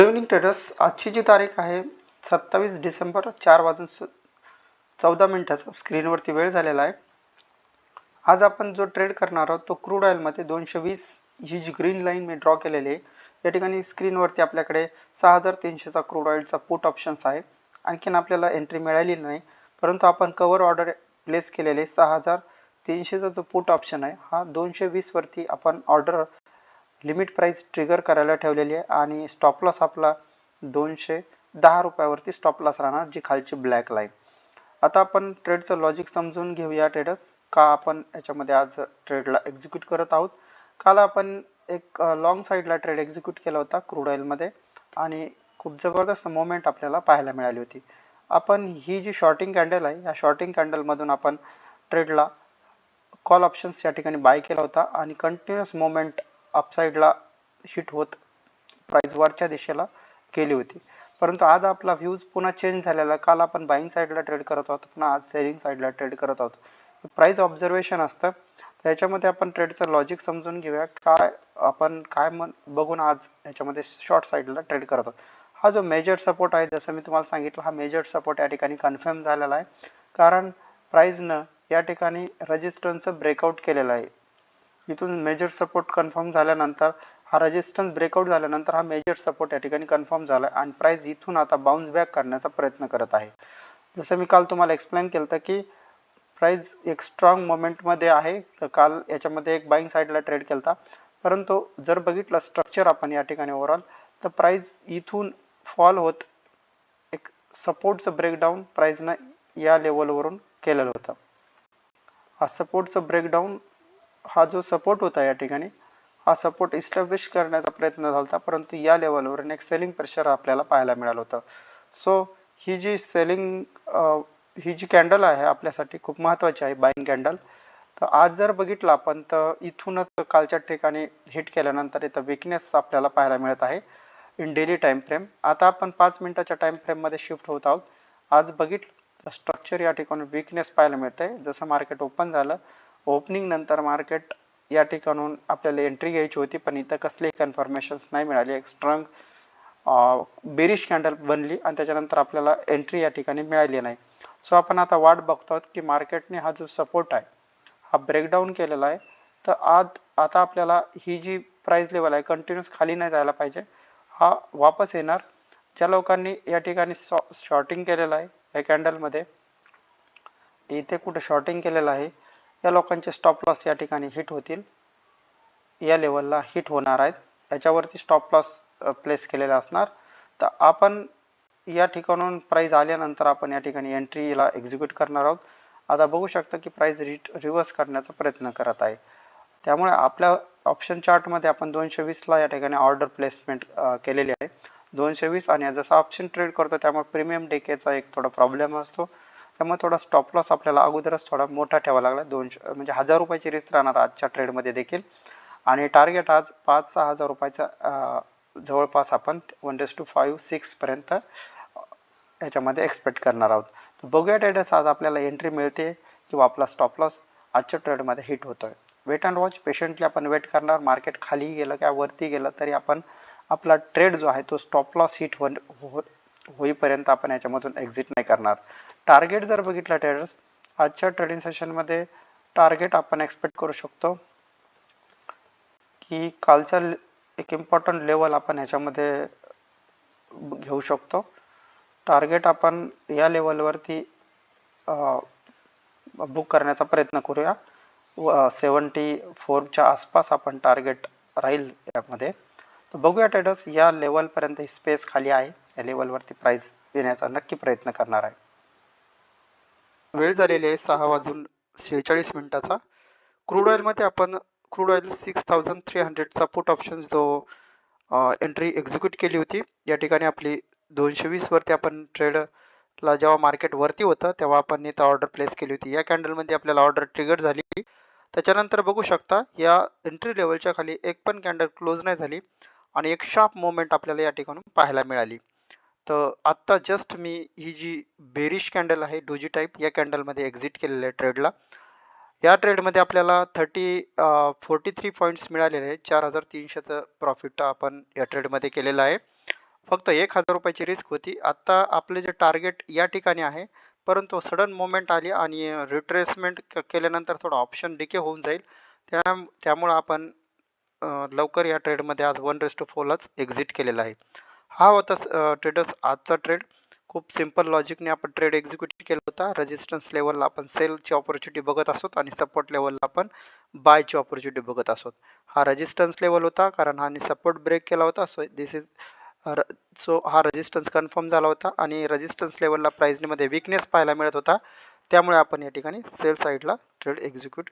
Evening traders आजची जी तारीख आहे 27 डिसेंबर 4:14 स्क्रीनवरती वेळ झालेला आहे. आज आपण जो ट्रेड करणार आहोत तो क्रूड ऑइलमध्ये 220 ही जी ग्रीन लाईन मी ड्रॉ केलेली आहे. या ठिकाणी स्क्रीनवरती आपल्याकडे 6300चा क्रूड ऑइलचा पुट ऑप्शन्स आहे. आणखीन आपल्याला एंट्री मिळाली नाही, परंतु आपण कव्हर ऑर्डर प्लेस केलेले 6300चा जो पुट ऑप्शन आहे हा 220 वरती आपण ऑर्डर लिमिट प्राइस ट्रिगर करायला ठेवलेली आहे आणि स्टॉप लॉस आपला 210 रुपयावरती स्टॉप लॉस राहणार, जी खालची ब्लॅक लाईन. आता आपण ट्रेडचं लॉजिक समजून घेऊया ट्रेडर्स, का आपण याच्यामध्ये आज ट्रेडला एक्झिक्यूट करत आहोत. काल आपण एक लॉंग साईडला ट्रेड एक्झिक्यूट केला होता क्रूड ऑइलमध्ये आणि खूप जबरदस्त मोमेंट आपल्याला पाहायला मिळाली होती. आपण ही जी शॉर्टिंग कॅन्डल आहे या शॉर्टिंग कॅन्डलमधून आपण ट्रेडला कॉल ऑप्शन्स या ठिकाणी बाय केला होता आणि कंटिन्युअस मोमेंट अपसाईडला हिट होत प्राइस वरच्या दिशेला केली होती. परंतु आज आपला व्ह्यूज पुन्हा चेंज झालेला. काल आपण बाईंग साईडला ट्रेड करत आहोत, पुन्हा आज सेलिंग साईडला ट्रेड करत आहोत. प्राइस ऑब्झर्वेशन असतं, त्याच्यामध्ये आपण ट्रेडचं लॉजिक समजून घेऊया. आपण काय बघून आज याच्यामध्ये शॉर्ट साईडला ट्रेड करत आहोत. हा जो मेजर सपोर्ट आहे, जसं मी तुम्हाला सांगितलं, हा मेजर सपोर्ट या ठिकाणी कन्फर्म झालेला आहे, कारण प्राइसनं या ठिकाणी रेजिस्टन्सचं ब्रेकआउट केलेलं आहे. इथून मेजर सपोर्ट कन्फर्म झाल्यानंतर हा रेजिस्टन्स ब्रेकआउट झाल्यानंतर हा मेजर सपोर्ट या ठिकाणी कन्फर्म झाला आणि प्राइस इथून आता बाउन्स बॅक करण्याचा प्रयत्न करत आहे. जसं मी काल तुम्हाला एक्सप्लेन केलं होतं की प्राइस एक स्ट्रॉंग मोमेंटमध्ये आहे. तर काल याच्यामध्ये एक बाईंग साईडला ट्रेड केला होता, परंतु जर बघितलं स्ट्रक्चर आपण या ठिकाणी ओव्हरऑल, तर प्राइस इथून फॉल होत एक सपोर्टचं ब्रेकडाऊन प्राइसनं या लेवलवरून केलेलं होतं. हा सपोर्टचं ब्रेकडाऊन, हा जो सपोर्ट होता या ठिकाणी, हा सपोर्ट इस्टॅब्लिश करण्याचा प्रयत्न झाला होता, परंतु या लेवलवरून एक सेलिंग प्रेशर आपल्याला पाहायला मिळालं होतं. सो ही जी कॅन्डल आहे आपल्यासाठी खूप महत्त्वाची आहे, बाईंग कॅन्डल. तर आज जर बघितलं आपण तर इथूनच कालच्या ठिकाणी हिट केल्यानंतर इथं विकनेस आपल्याला पाहायला मिळत आहे इन डेली टाइम फ्रेम. आता आपण 5 मिनिटाच्या टाइम फ्रेममध्ये शिफ्ट होत आहोत. आज बघितलं स्ट्रक्चर या ठिकाणी विकनेस पाहायला मिळत आहे. जसं मार्केट ओपन झालं, ओपनिंग नंतर मार्केट या ठिकाणून आपल्याला एंट्री घ्यायची होती, पण इथं कसलेही कन्फर्मेशन्स नाही मिळाली. एक स्ट्रॉंग बेरिश कॅन्डल बनली आणि त्याच्यानंतर आपल्याला एंट्री या ठिकाणी मिळाली नाही. सो आपण आता वाट बघतो की मार्केटने हा जो सपोर्ट आहे हा ब्रेकडाऊन केलेला आहे. तर आता आपल्याला ही जी प्राइस लेवल आहे कंटिन्यूस खाली नाही जायला पाहिजे, हा वापस येणार. ज्या लोकांनी या ठिकाणी शॉर्टिंग केलेलं आहे या कॅन्डलमध्ये, इथे कुठे शॉर्टिंग केलेलं आहे, या लोकांचे स्टॉप लॉस या ठिकाणी हिट होतील, या लेवलला हिट होणार आहेत. याच्यावरती स्टॉप लॉस प्लेस केलेला असणार. तर आपण या ठिकाणून प्राइस आल्यानंतर आपण या ठिकाणी एंट्रीला एक्झिक्यूट करणार आहोत. आता बघू शकता की प्राइस रिव्हर्स करण्याचा प्रयत्न करत आहे. त्यामुळे आपल्या ऑप्शन चार्टमध्ये आपण 220ला या ठिकाणी ऑर्डर प्लेसमेंट केलेली आहे. 220 आणि जसं ऑप्शन ट्रेड करतो त्यामुळे प्रीमियम डेकेचा एक थोडा प्रॉब्लेम असतो, त्यामुळे थोडा स्टॉप लॉस आपल्याला अगोदरच थोडा मोठा ठेवावा लागला. 200 म्हणजे 1000 रुपयाची रिस्क राहणार आजच्या ट्रेडमध्ये देखील, आणि टार्गेट आज 5-6 हजार रुपयाचा जवळपास आपण 1:5, 6 पर्यंत याच्यामध्ये एक्सपेक्ट करणार आहोत. तर बघूया ट्रेडर्स, आज आपल्याला एंट्री मिळते किंवा आपला स्टॉप लॉस आजच्या ट्रेडमध्ये हिट होतोय. वेट अँड वॉच, पेशंटली आपण वेट करणार. मार्केट खाली गेलं किंवा वरती गेलं तरी आपण आपला ट्रेड जो आहे तो स्टॉप लॉस हिट होईपर्यंत आपण याच्यामधून एक्झिट नाही करणार. टार्गेट जर बघितलं ट्रेडर्स, आजच्या ट्रेडिंग सेशनमध्ये टार्गेट आपण एक्सपेक्ट करू शकतो की कालचा एक इम्पॉर्टंट लेवल आपण ह्याच्यामध्ये घेऊ शकतो. टार्गेट आपण या लेवलवरती बुक करण्याचा प्रयत्न करूया. 74च्या आसपास आपण टार्गेट राहील यामध्ये. तर बघूया ट्रेडर्स, या लेवलपर्यंत ही स्पेस खाली आहे, या लेवलवरती प्राइस येण्याचा नक्की प्रयत्न करणार आहे. वेळ झालेली आहे 6:46 क्रूड ऑइलमध्ये आपण क्रूड ऑइल 6300चा पुट ऑप्शन जो एंट्री एक्झिक्यूट केली होती. या ठिकाणी आपली 220 वरती आपण ट्रेडला जेव्हा मार्केट वरती होतं तेव्हा आपण इथं ऑर्डर प्लेस केली होती. या कॅन्डलमध्ये आपल्याला ऑर्डर ट्रिगर झाली. त्याच्यानंतर बघू शकता या एंट्री लेवलच्या खाली एक पण कॅन्डल क्लोज नाही झाली आणि एक शार्प मोमेंट आपल्याला या ठिकाणून पाहायला मिळाली. तर आत्ता जस्ट मी ही जी बेरिश कॅन्डल आहे डोजी टाईप, या कॅन्डलमध्ये एक्झिट केलेलं आहे ट्रेडला. या ट्रेडमध्ये आपल्याला 43 पॉईंट्स मिळालेले आहेत. 4300चं प्रॉफिट आपण या ट्रेडमध्ये केलेलं आहे. फक्त 1,000 रुपयाची रिस्क होती. आत्ता आपले जे टार्गेट या ठिकाणी आहे, परंतु सडन मोमेंट आली आणि रिट्रेसमेंट केल्यानंतर थोडा ऑप्शन डिके होऊन जाईल. त्यामुळं आपण लवकर या ट्रेडमध्ये आज 1:4लाच एक्झिट केलेला आहे. हा होता ट्रेडर्स आजचा ट्रेड. खूप सिंपल लॉजिकने आपण ट्रेड एक्झिक्यूट केला होता. रेजिस्टन्स लेवलला आपण सेलची अपॉर्च्युनिटी बघत असोत आणि सपोर्ट लेवलला आपण बायची अपॉर्च्युनिटी बघत असोत. हा रेजिस्टन्स लेवल होता कारण हा सपोर्ट ब्रेक केला होता. सो हा रेजिस्टन्स कन्फर्म झाला होता आणि रेजिस्टन्स लेवलला प्राइसमध्ये विकनेस पाहायला मिळत होता. त्यामुळे आपण या ठिकाणी सेल साईडला ट्रेड एक्झिक्यूट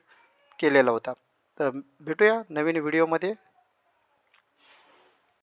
केलेला होता. तर भेटूया नवीन व्हिडिओमध्ये.